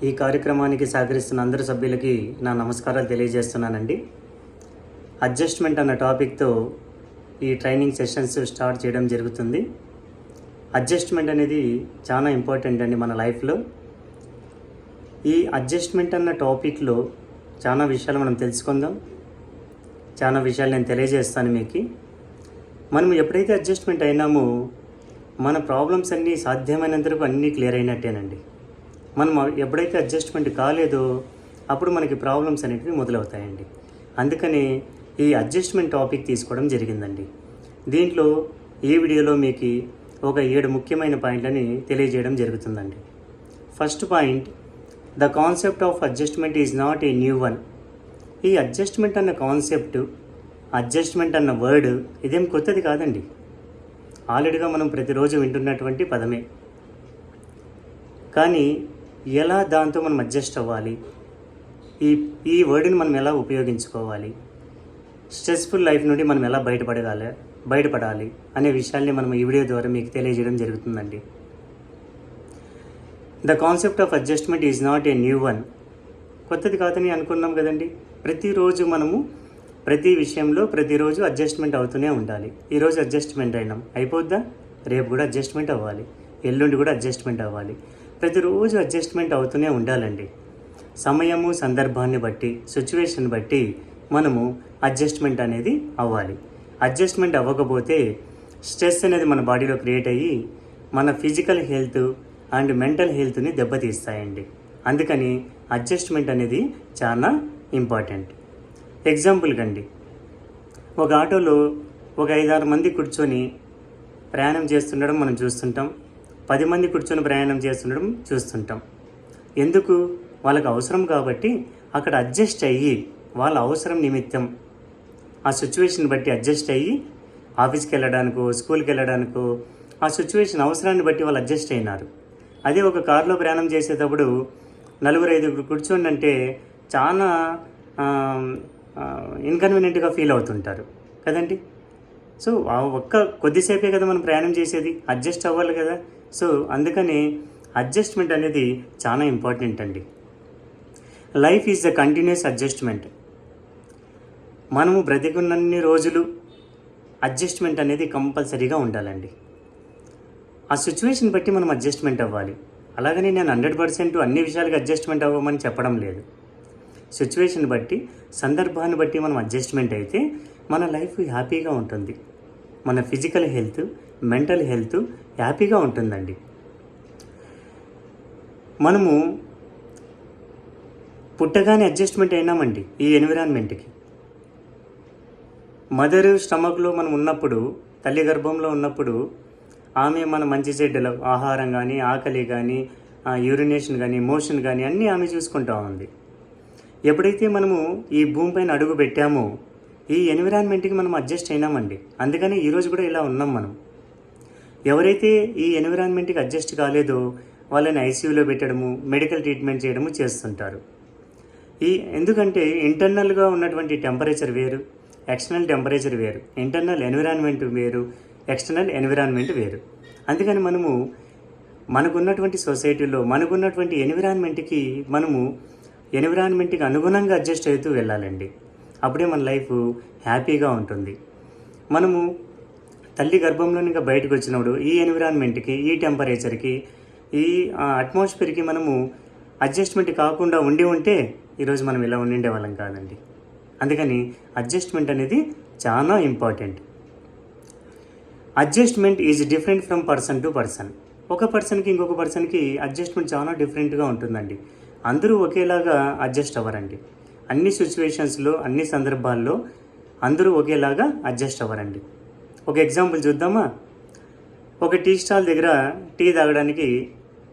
ఈ కార్యక్రమానికి సహకరిస్తున్న అందరు సభ్యులకి నా నమస్కారాలు తెలియజేస్తున్నానండి. అడ్జస్ట్మెంట్ అన్న టాపిక్తో ఈ ట్రైనింగ్ సెషన్స్ స్టార్ట్ చేయడం జరుగుతుంది. అడ్జస్ట్మెంట్ అనేది చాలా ఇంపార్టెంట్ అండి మన లైఫ్లో. ఈ అడ్జస్ట్మెంట్ అన్న టాపిక్లో చాలా విషయాలు మనం తెలుసుకుందాం. చాలా విషయాలు నేను తెలియజేస్తాను మీకు. మనం ఎప్పుడైతే అడ్జస్ట్మెంట్ అయినామో మన ప్రాబ్లమ్స్ అన్నీ సాధ్యమైనంత వరకు అన్నీ క్లియర్ అయినట్టేనండి. మనం ఎప్పుడైతే అడ్జస్ట్మెంట్ కాలేదో అప్పుడు మనకి ప్రాబ్లమ్స్ అనేటివి మొదలవుతాయండి. అందుకని ఈ అడ్జస్ట్మెంట్ టాపిక్ తీసుకోవడం జరిగిందండి. దీంట్లో ఈ వీడియోలో మీకు ఒక 7 ముఖ్యమైన పాయింట్లని తెలియజేయడం జరుగుతుందండి. First point, the concept of adjustment is not a new one. ఈ అడ్జస్ట్మెంట్ అన్న కాన్సెప్ట్, అడ్జస్ట్మెంట్ అన్న వర్డ్ ఇదేం కొత్తది కాదండి. ఆల్రెడీగా మనం ప్రతిరోజు వింటున్నటువంటి పదమే. కానీ ఎలా దాంతో మనం అడ్జస్ట్ అవ్వాలి, ఈ వర్డ్ని మనం ఎలా ఉపయోగించుకోవాలి, స్ట్రెస్ఫుల్ లైఫ్ నుండి మనం ఎలా బయటపడాలి అనే విషయాల్ని మనం ఈ వీడియో ద్వారా మీకు తెలియజేయడం జరుగుతుందండి. The concept of adjustment is not a new one. కొత్తది కాదని అనుకున్నాం కదండి. ప్రతిరోజు మనము ప్రతి విషయంలో ప్రతిరోజు అడ్జస్ట్మెంట్ అవుతూనే ఉండాలి. ఈరోజు అడ్జస్ట్మెంట్ అయిపోద్దా, రేపు కూడా అడ్జస్ట్మెంట్ అవ్వాలి, ఎల్లుండి కూడా అడ్జస్ట్మెంట్ అవ్వాలి. ప్రతిరోజు అడ్జస్ట్మెంట్ అవుతూనే ఉండాలండి. సమయము, సందర్భాన్ని బట్టి, సిచ్యువేషన్ బట్టి మనము అడ్జస్ట్మెంట్ అనేది అవ్వాలి. అడ్జస్ట్మెంట్ అవ్వకపోతే స్ట్రెస్ అనేది మన బాడీలో క్రియేట్ అయ్యి మన ఫిజికల్ హెల్త్ అండ్ మెంటల్ హెల్త్ని దెబ్బతీస్తాయండి. అందుకని అడ్జస్ట్మెంట్ అనేది చాలా ఇంపార్టెంట్. ఎగ్జాంపుల్ కండి, ఒక ఆటోలో ఒక 5-6 మంది కూర్చొని ప్రయాణం చేస్తుండడం మనం చూస్తుంటాం. 10 మంది కూర్చొని ప్రయాణం చేస్తుండడం చూస్తుంటాం. ఎందుకు? వాళ్ళకి అవసరం కాబట్టి అక్కడ అడ్జస్ట్ అయ్యి వాళ్ళ అవసరం నిమిత్తం ఆ సిచ్యువేషన్ బట్టి అడ్జస్ట్ అయ్యి ఆఫీస్కి వెళ్ళడానికో స్కూల్కి వెళ్ళడానికో ఆ సిచ్యువేషన్ అవసరాన్ని బట్టి వాళ్ళు అడ్జస్ట్ అయినారు. అదే ఒక కారులో ప్రయాణం చేసేటప్పుడు 4-5 కూర్చోండి అంటే చాలా ఇన్కన్వీనియంట్గా ఫీల్ అవుతుంటారు కదండి. సో కొద్దిసేపే కదా మనం ప్రయాణం చేసేది, అడ్జస్ట్ అవ్వాలి కదా. సో అందుకని అడ్జస్ట్మెంట్ అనేది చాలా ఇంపార్టెంట్ అండి. Life is the continuous adjustment. మనము బ్రతికున్నన్ని రోజులు అడ్జస్ట్మెంట్ అనేది కంపల్సరీగా ఉండాలండి. ఆ సిచ్యువేషన్ బట్టి మనం అడ్జస్ట్మెంట్ అవ్వాలి. అలాగని నేను 100% అన్ని విషయాలకి అడ్జస్ట్మెంట్ అవ్వమని చెప్పడం లేదు. సిచ్యువేషన్ బట్టి, సందర్భాన్ని బట్టి మనం అడ్జస్ట్మెంట్ అయితే మన లైఫ్ హ్యాపీగా ఉంటుంది. మన ఫిజికల్ హెల్త్, మెంటల్ హెల్త్ హ్యాపీగా ఉంటుందండి. మనము పుట్టగానే అడ్జస్ట్మెంట్ అయినామండి ఈ ఎన్విరాన్మెంట్కి. మదర్ స్టమక్లో మనం ఉన్నప్పుడు, తల్లి గర్భంలో ఉన్నప్పుడు ఆమె మన మంచి చెడ్డలు, ఆహారం కానీ, ఆకలి కానీ, యూరినేషన్ కానీ, మోషన్ కానీ అన్నీ ఆమె చూసుకుంటూ ఉంది. ఎప్పుడైతే మనము ఈ భూమిపైన అడుగు పెట్టామో ఈ ఎన్విరాన్మెంట్కి మనం అడ్జస్ట్ అయినామండి. అందుకని ఈరోజు కూడా ఇలా ఉన్నాం మనం. ఎవరైతే ఈ ఎన్విరాన్మెంట్కి అడ్జస్ట్ కాలేదో వాళ్ళని ఐసీయూలో పెట్టడము, మెడికల్ ట్రీట్మెంట్ చేయడము చేస్తుంటారు. ఎందుకంటే ఇంటర్నల్గా ఉన్నటువంటి టెంపరేచర్ వేరు, ఎక్స్టర్నల్ టెంపరేచర్ వేరు, ఇంటర్నల్ ఎన్విరాన్మెంట్ వేరు, ఎక్స్టర్నల్ ఎన్విరాన్మెంట్ వేరు. అందుకని మనకున్నటువంటి సొసైటీలో మనకున్నటువంటి ఎన్విరాన్మెంట్కి అనుగుణంగా అడ్జస్ట్ అవుతూ వెళ్ళాలండి. అప్పుడే మన లైఫ్ హ్యాపీగా ఉంటుంది. మనము తల్లి గర్భంలో ఇంకా బయటకు వచ్చినప్పుడు ఈ ఎన్విరాన్మెంట్కి, ఈ టెంపరేచర్కి, ఈ అట్మాస్ఫియర్కి మనము అడ్జస్ట్మెంట్ కాకుండా ఉంటే ఈరోజు మనం ఇలా ఉండే వాళ్ళం కాదండి. అందుకని అడ్జస్ట్మెంట్ అనేది చాలా important. Adjustment is different from person to person. ఒక పర్సన్కి ఇంకొక పర్సన్కి అడ్జస్ట్మెంట్ చాలా డిఫరెంట్గా ఉంటుందండి. అందరూ ఒకేలాగా అడ్జస్ట్ అవ్వరండి. అన్ని సిచ్యువేషన్స్లో, అన్ని సందర్భాల్లో అందరూ ఒకేలాగా అడ్జస్ట్ అవ్వరండి. ఒక ఎగ్జాంపుల్ చూద్దామా? ఒక టీ స్టాల్ దగ్గర టీ తాగడానికి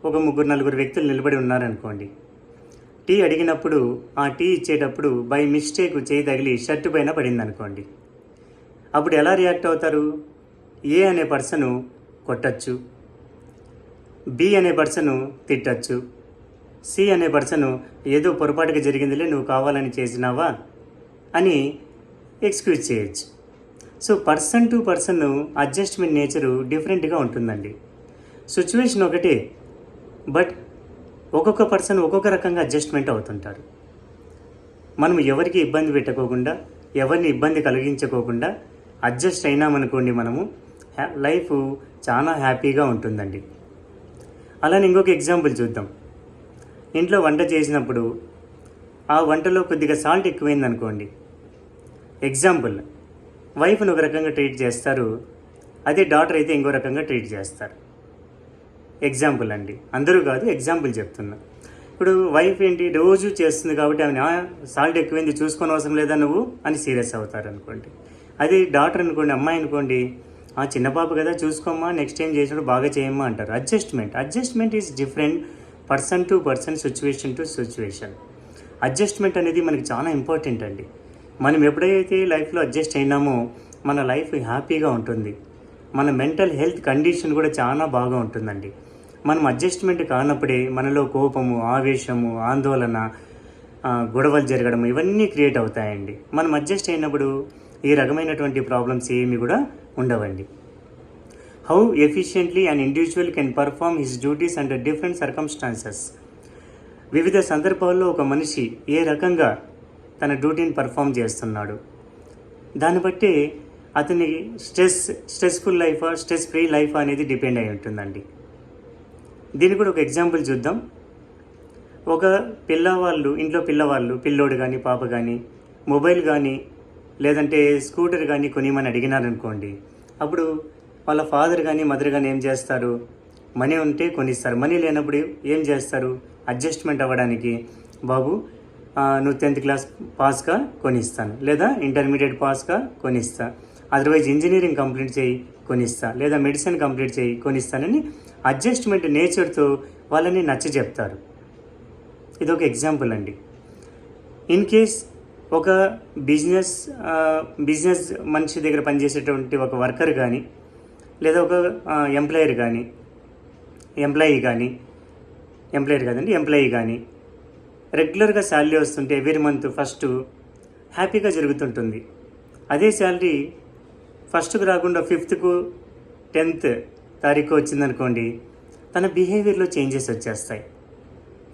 ఒక 3-4 వ్యక్తులు నిలబడి ఉన్నారనుకోండి. టీ అడిగినప్పుడు ఆ టీ ఇచ్చేటప్పుడు బై మిస్టేక్ చేయి తగిలి షర్టు పైన పడింది అనుకోండి. అప్పుడు ఎలా రియాక్ట్ అవుతారు? ఏ అనే పర్సను కొట్టచ్చు, బి అనే పర్సను తిట్టచ్చు, సి అనే పర్సను ఏదో పొరపాటుగా జరిగిందిలే, నువ్వు కావాలని చేసినావా అని ఎక్స్క్యూజ్ చేయొచ్చు. So person to person adjustment nature డిఫరెంట్గా ఉంటుందండి. సిచ్యువేషన్ ఒకటే, బట్ ఒక్కొక్క పర్సన్ ఒక్కొక్క రకంగా అడ్జస్ట్మెంట్ అవుతుంటారు. మనం ఎవరికి ఇబ్బంది పెట్టకోకుండా, ఎవరిని ఇబ్బంది కలిగించుకోకుండా అడ్జస్ట్ అయినామనుకోండి, మనము లైఫ్ చాలా హ్యాపీగా ఉంటుందండి. అలానే ఇంకొక ఎగ్జాంపుల్ చూద్దాం. ఇంట్లో వంట చేసినప్పుడు ఆ వంటలో కొద్దిగా సాల్ట్ ఎక్కువైందనుకోండి, ఎగ్జాంపుల్, వైఫ్ని ఒక రకంగా ట్రీట్ చేస్తారు, అదే డాటర్ అయితే ఇంకో రకంగా ట్రీట్ చేస్తారు. ఎగ్జాంపుల్ అండి, అందరూ కాదు, ఎగ్జాంపుల్ చెప్తున్నా. ఇప్పుడు వైఫ్ ఏంటి, రోజు చేస్తుంది కాబట్టి ఆమె సాల్ట్ ఎక్కువైంది చూసుకొని అవసరం లేదా నువ్వు అని సీరియస్ అవుతారు అనుకోండి. అది డాటర్ అనుకోండి, అమ్మాయి అనుకోండి, చిన్న పాప కదా చూసుకోమ్మా, నెక్స్ట్ టైం చేసినప్పుడు బాగా చేయమ్మా అంటారు. Adjustment is different, person to person, situation to situation. Adjustment అనేది మనకి చాలా ఇంపార్టెంట్ అండి. మనం ఎప్పుడైతే లైఫ్లో అడ్జస్ట్ అయినామో మన లైఫ్ హ్యాపీగా ఉంటుంది, మన మెంటల్ హెల్త్ కండిషన్ కూడా చాలా బాగా ఉంటుందండి. మనం అడ్జస్ట్మెంట్ కానప్పుడే మనలో కోపము, ఆవేశము, ఆందోళన, గొడవలు జరగడం ఇవన్నీ క్రియేట్ అవుతాయండి. మనం అడ్జస్ట్ అయినప్పుడు ఈ రకమైనటువంటి ప్రాబ్లమ్స్ ఏమి కూడా ఉండవండి. How efficiently an individual can perform his duties under different circumstances. వివిధ సందర్భాల్లో ఒక మనిషి ఏ రకంగా తన డ్యూటీని పర్ఫామ్ చేస్తున్నాడు, దాన్ని బట్టి అతని స్ట్రెస్ఫుల్ లైఫా, స్ట్రెస్ ఫ్రీ లైఫా అనేది డిపెండ్ అయి ఉంటుందండి. దీనికి కూడా ఒక ఎగ్జాంపుల్ చూద్దాం. ఒక ఇంట్లో పిల్లోడు కానీ పాప కానీ మొబైల్ కానీ లేదంటే స్కూటర్ కానీ కొనిమని అడిగినారనుకోండి, అప్పుడు వాళ్ళ ఫాదర్ కానీ మదర్ కానీ ఏం చేస్తారు, మనీ ఉంటే కొనిస్తారు, మనీ లేనప్పుడు ఏం చేస్తారు, అడ్జస్ట్మెంట్ అవ్వడానికి, బాబు నువ్వు 10th క్లాస్ పాస్గా కొనిస్తాను, లేదా ఇంటర్మీడియట్ పాస్గా కొనిస్తా, అదర్వైజ్ ఇంజనీరింగ్ కంప్లీట్ చేయి కొనిస్తా, లేదా మెడిసిన్ కంప్లీట్ చేయి కొనిస్తానని అడ్జస్ట్మెంట్ నేచర్తో వాళ్ళని నచ్చజెప్తారు. ఇది ఒక ఎగ్జాంపుల్ అండి. ఇన్ కేస్ ఒక బిజినెస్ మనిషి దగ్గర పనిచేసేటువంటి ఒక వర్కర్ కానీ లేదా ఒక ఎంప్లాయీ కానీ రెగ్యులర్గా శాలరీ వస్తుంటే ఎవ్రీ మంత్ ఫస్ట్ హ్యాపీగా జరుగుతుంటుంది. అదే శాలరీ ఫస్ట్కు రాకుండా 5th, 10th తారీఖు వచ్చిందనుకోండి, తన బిహేవియర్లో చేంజెస్ వచ్చేస్తాయి.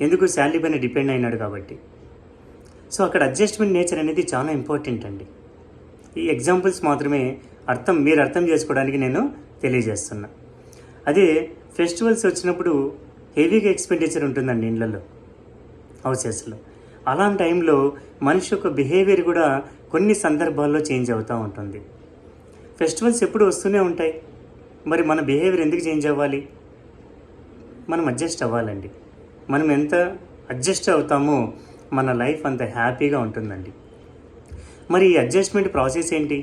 ఎందుకు, శాలరీ పైన డిపెండ్ అయినాడు కాబట్టి. సో అక్కడ అడ్జస్ట్మెంట్ నేచర్ అనేది చాలా ఇంపార్టెంట్ అండి. ఈ ఎగ్జాంపుల్స్ మాత్రమే మీరు అర్థం చేసుకోవడానికి నేను తెలియజేస్తున్నా. అదే ఫెస్టివల్స్ వచ్చినప్పుడు హెవీగా ఎక్స్పెండిచర్ ఉంటుందండి ఇళ్ళల్లో, హౌసెస్లో. అలాంటి టైంలో మనిషి యొక్క బిహేవియర్ కూడా కొన్ని సందర్భాల్లో చేంజ్ అవుతూ ఉంటుంది. ఫెస్టివల్స్ ఎప్పుడు వస్తూనే ఉంటాయి, మరి మన బిహేవియర్ ఎందుకు చేంజ్ అవ్వాలి? మనం అడ్జస్ట్ అవ్వాలండి. మనం ఎంత అడ్జస్ట్ అవుతామో మన లైఫ్ అంత హ్యాపీగా ఉంటుందండి. మరి ఈ అడ్జస్ట్మెంట్ ప్రాసెస్ ఏంటి,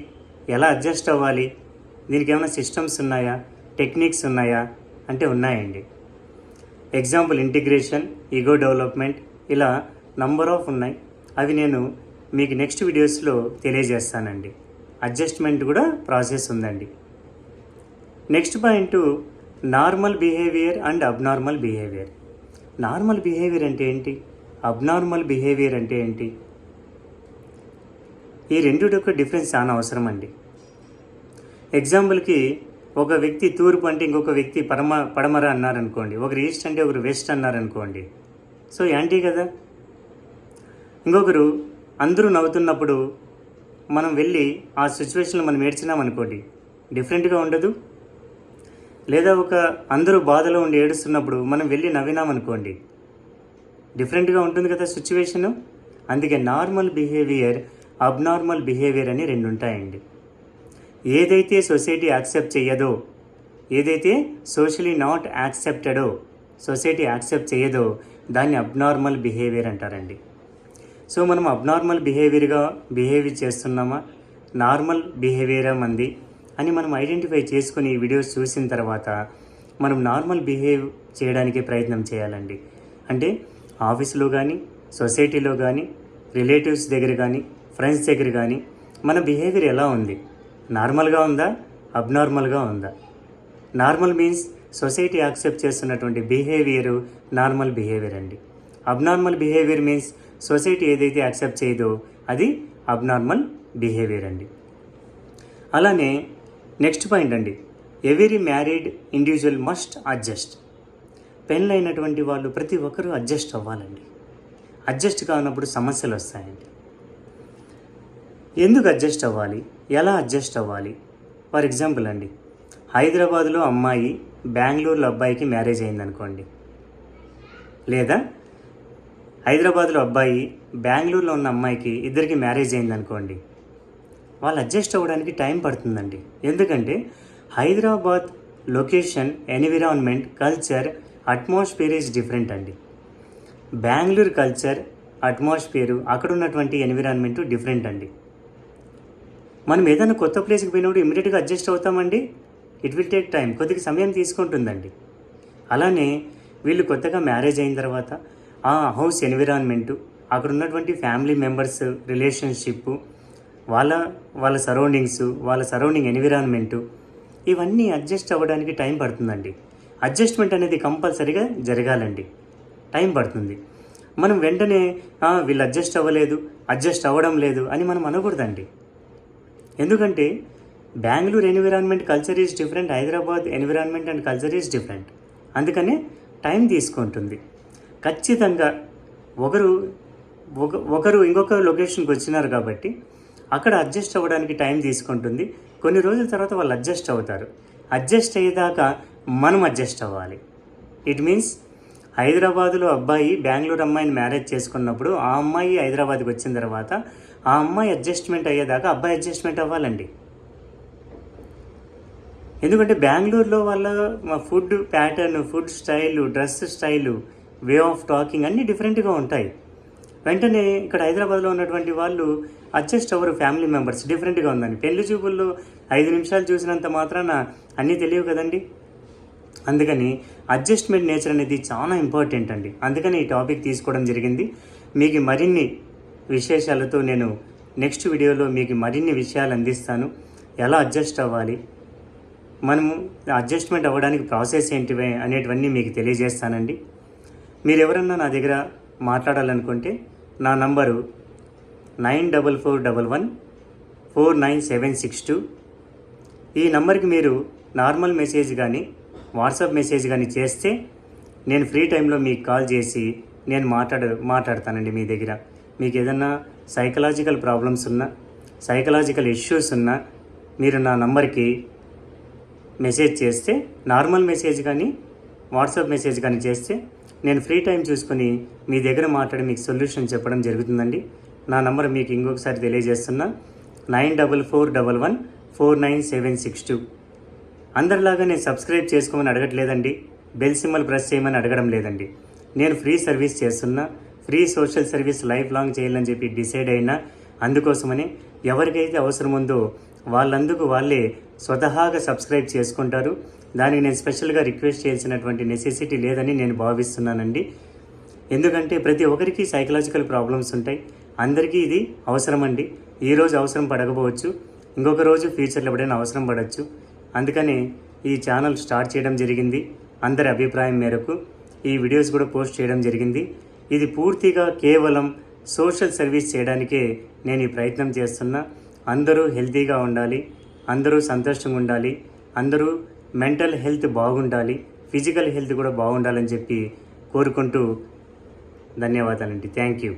ఎలా అడ్జస్ట్ అవ్వాలి, దీనికి ఏమైనా సిస్టమ్స్ ఉన్నాయా, టెక్నిక్స్ ఉన్నాయా అంటే ఉన్నాయండి. ఎగ్జాంపుల్ ఇంటిగ్రేషన్, ఈగో డెవలప్మెంట్, ఇలా నంబర్ ఆఫ్ ఉన్నాయి. అవి నేను మీకు నెక్స్ట్ వీడియోస్లో తెలియజేస్తానండి. అడ్జస్ట్మెంట్ కూడా ప్రాసెస్ ఉందండి. Next point, normal behaviour and abnormal behaviour. Normal behaviour అంటే ఏంటి, అబ్నార్మల్ బిహేవియర్ అంటే ఏంటి? ఈ రెండింటి యొక్క డిఫరెన్స్ చాలా అవసరం అండి. ఎగ్జాంపుల్కి ఒక వ్యక్తి తూర్పు అంటే ఇంకొక వ్యక్తి పడమర అన్నారనుకోండి, ఒకరు ఈస్ట్ అంటే ఒకరు వెస్ట్ అన్నారనుకోండి, సో యాంటీ కదా. ఇంకొకరు అందరూ నవ్వుతున్నప్పుడు మనం వెళ్ళి ఆ సిచ్యువేషన్లో మనం ఏడ్చినామనుకోండి, డిఫరెంట్గా ఉండదు. లేదా అందరూ బాధలో ఉండి ఏడుస్తున్నప్పుడు మనం వెళ్ళి నవ్వినామనుకోండి, డిఫరెంట్గా ఉంటుంది కదా సిచ్యువేషను. అందుకే నార్మల్ బిహేవియర్, అబ్నార్మల్ బిహేవియర్ అని రెండు ఉంటాయండి. ఏదైతే సొసైటీ యాక్సెప్ట్ చేయదో, ఏదైతే సోషలీ నాట్ యాక్సెప్టెడో, సొసైటీ యాక్సెప్ట్ చేయదో దాన్ని అబ్నార్మల్ బిహేవియర్ అంటారండి. సో మనం అబ్నార్మల్ బిహేవియర్గా బిహేవ్ చేస్తున్నామా, నార్మల్ బిహేవియరా మంది అని మనం ఐడెంటిఫై చేసుకుని ఈ వీడియోస్ చూసిన తర్వాత మనం నార్మల్ బిహేవ్ చేయడానికి ప్రయత్నం చేయాలండి. అంటే ఆఫీసులో కానీ, సొసైటీలో కానీ, రిలేటివ్స్ దగ్గర కానీ, ఫ్రెండ్స్ దగ్గర కానీ మన బిహేవియర్ ఎలా ఉంది, నార్మల్గా ఉందా, అబ్నార్మల్గా ఉందా? నార్మల్ మీన్స్ సొసైటీ యాక్సెప్ట్ చేస్తున్నటువంటి బిహేవియరు నార్మల్ బిహేవియర్ అండి. అబ్నార్మల్ బిహేవియర్ మీన్స్ సొసైటీ ఏదైతే యాక్సెప్ట్ చేయదో అది అబ్నార్మల్ బిహేవియర్ అండి. అలానే నెక్స్ట్ పాయింట్ అండి, every married individual must adjust. పెళ్ళైనటువంటి వాళ్ళు ప్రతి ఒక్కరూ అడ్జస్ట్ అవ్వాలండి. అడ్జస్ట్ కానప్పుడు సమస్యలు వస్తాయండి. ఎందుకు అడ్జస్ట్ అవ్వాలి, ఎలా అడ్జస్ట్ అవ్వాలి? ఫర్ ఎగ్జాంపుల్ అండి, హైదరాబాద్లో అమ్మాయి బెంగళూరులో అబ్బాయికి మ్యారేజ్ అయిందనుకోండి, లేదా హైదరాబాద్లో అబ్బాయి బెంగళూరులో ఉన్న అమ్మాయికి ఇద్దరికి మ్యారేజ్ అయిందనుకోండి, వాళ్ళు అడ్జస్ట్ అవ్వడానికి టైం పడుతుందండి. ఎందుకంటే Hyderabad location, environment, culture, atmosphere is different అండి. బెంగళూరు కల్చర్, అట్మాస్ఫియరు, అక్కడ ఉన్నటువంటి ఎన్విరాన్మెంటు డిఫరెంట్ అండి. మనం ఏదైనా కొత్త ప్లేస్కి పోయినప్పుడు ఇమీడియట్గా అడ్జస్ట్ అవుతామండి? ఇట్ విల్ టేక్ టైం, కొద్దిగా సమయం తీసుకుంటుందండి. అలానే వీళ్ళు కొత్తగా మ్యారేజ్ అయిన తర్వాత ఆ హౌస్ ఎన్విరాన్మెంటు, అక్కడ ఉన్నటువంటి ఫ్యామిలీ మెంబర్స్ రిలేషన్షిప్, వాళ్ళ సరౌండింగ్స్, వాళ్ళ సరౌండింగ్ ఎన్విరాన్మెంటు, ఇవన్నీ అడ్జస్ట్ అవ్వడానికి టైం పడుతుందండి. అడ్జస్ట్మెంట్ అనేది కంపల్సరీగా జరగాలండి, టైం పడుతుంది. మనం వెంటనే వీళ్ళు అడ్జస్ట్ అవ్వలేదు, అడ్జస్ట్ అవ్వడం లేదు అని మనం అనకూడదండి. ఎందుకంటే Bengaluru environment culture is different, Hyderabad environment and culture is different. అందుకనే టైం తీసుకుంటుంది. ఖచ్చితంగా ఒకరు ఇంకొక లొకేషన్కి వచ్చినారు కాబట్టి అక్కడ అడ్జస్ట్ అవ్వడానికి టైం తీసుకుంటుంది. కొన్ని రోజుల తర్వాత వాళ్ళు అడ్జస్ట్ అవుతారు. అడ్జస్ట్ అయ్యేదాకా మనం అడ్జస్ట్ అవ్వాలి. ఇట్ మీన్స్ హైదరాబాదులో అబ్బాయి బెంగళూరు అమ్మాయిని మ్యారేజ్ చేసుకున్నప్పుడు ఆ అమ్మాయి హైదరాబాద్కి వచ్చిన తర్వాత ఆ అమ్మాయి అడ్జస్ట్మెంట్ అయ్యేదాకా అబ్బాయి అడ్జస్ట్మెంట్ అవ్వాలండి. ఎందుకంటే బెంగళూరులో వాళ్ళ food pattern, food style, dress style, way of talking అన్నీ డిఫరెంట్గా ఉంటాయి. వెంటనే ఇక్కడ హైదరాబాద్లో ఉన్నటువంటి వాళ్ళు అడ్జస్ట్ అవ్వరు. ఫ్యామిలీ మెంబర్స్ డిఫరెంట్గా ఉందని పెళ్లి చూపుల్లో 5 నిమిషాలు చూసినంత మాత్రాన అన్నీ తెలియవు కదండి. అందుకని అడ్జస్ట్మెంట్ నేచర్ అనేది చాలా ఇంపార్టెంట్ అండి. అందుకని ఈ టాపిక్ తీసుకోవడం జరిగింది. మీకు మరిన్ని విశేషాలతో నేను నెక్స్ట్ వీడియోలో మీకు మరిన్ని విషయాలు అందిస్తాను. ఎలా అడ్జస్ట్ అవ్వాలి, మనము అడ్జస్ట్మెంట్ అవ్వడానికి ప్రాసెస్ ఏంటివి అనేటివన్నీ మీకు తెలియజేస్తానండి. మీరు ఎవరన్నా నా దగ్గర మాట్లాడాలనుకుంటే నా నంబరు 9441149762. ఈ నంబర్కి మీరు నార్మల్ మెసేజ్ కానీ వాట్సాప్ మెసేజ్ కానీ చేస్తే నేను ఫ్రీ టైంలో మీకు కాల్ చేసి నేను మాట్లాడతానండి మీ దగ్గర. మీకు ఏదన్నా సైకలాజికల్ ప్రాబ్లమ్స్ ఉన్నా, సైకలాజికల్ ఇష్యూస్ ఉన్నా మీరు నా నంబర్కి మెసేజ్ చేస్తే, నార్మల్ మెసేజ్ కానీ వాట్సాప్ మెసేజ్ కానీ చేస్తే నేను ఫ్రీ టైం చూసుకొని మీ దగ్గర మాట్లాడి మీకు సొల్యూషన్ చెప్పడం జరుగుతుందండి. నా నంబర్ మీకు ఇంకొకసారి తెలియజేస్తున్నా, 9411149762. అందరిలాగా నేను సబ్స్క్రైబ్ చేసుకోమని అడగట్లేదండి, బెల్ సింబల్ ప్రెస్ చేయమని అడగడం లేదండి. నేను ఫ్రీ సర్వీస్ చేస్తున్నా, free social service life long చేయాలని చెప్పి డిసైడ్ అయినా. అందుకోసమని ఎవరికైతే అవసరం ఉందో వాళ్ళందుకు వాళ్ళే స్వతహాగా సబ్స్క్రైబ్ చేసుకుంటారు. దానికి నేను స్పెషల్గా రిక్వెస్ట్ చేయాల్సినటువంటి నెసెసిటీ లేదని నేను భావిస్తున్నానండి. ఎందుకంటే ప్రతి ఒక్కరికి సైకలాజికల్ ప్రాబ్లమ్స్ ఉంటాయి. అందరికీ ఇది అవసరం అండి. ఈరోజు అవసరం పడకపోవచ్చు, ఇంకొక రోజు ఫ్యూచర్లో ఎప్పుడైనా అవసరం పడవచ్చు. అందుకని ఈ ఛానల్ స్టార్ట్ చేయడం జరిగింది. అందరి అభిప్రాయం మేరకు ఈ వీడియోస్ కూడా పోస్ట్ చేయడం జరిగింది. ఇది పూర్తిగా కేవలం సోషల్ సర్వీస్ చేయడానికే నేను ఈ ప్రయత్నం చేస్తున్నా. అందరూ హెల్తీగా ఉండాలి, అందరూ సంతోషంగా ఉండాలి, అందరూ మెంటల్ హెల్త్ బాగుండాలి, ఫిజికల్ హెల్త్ కూడా బాగుండాలని చెప్పి కోరుకుంటూ ధన్యవాదాలండి. Thank you.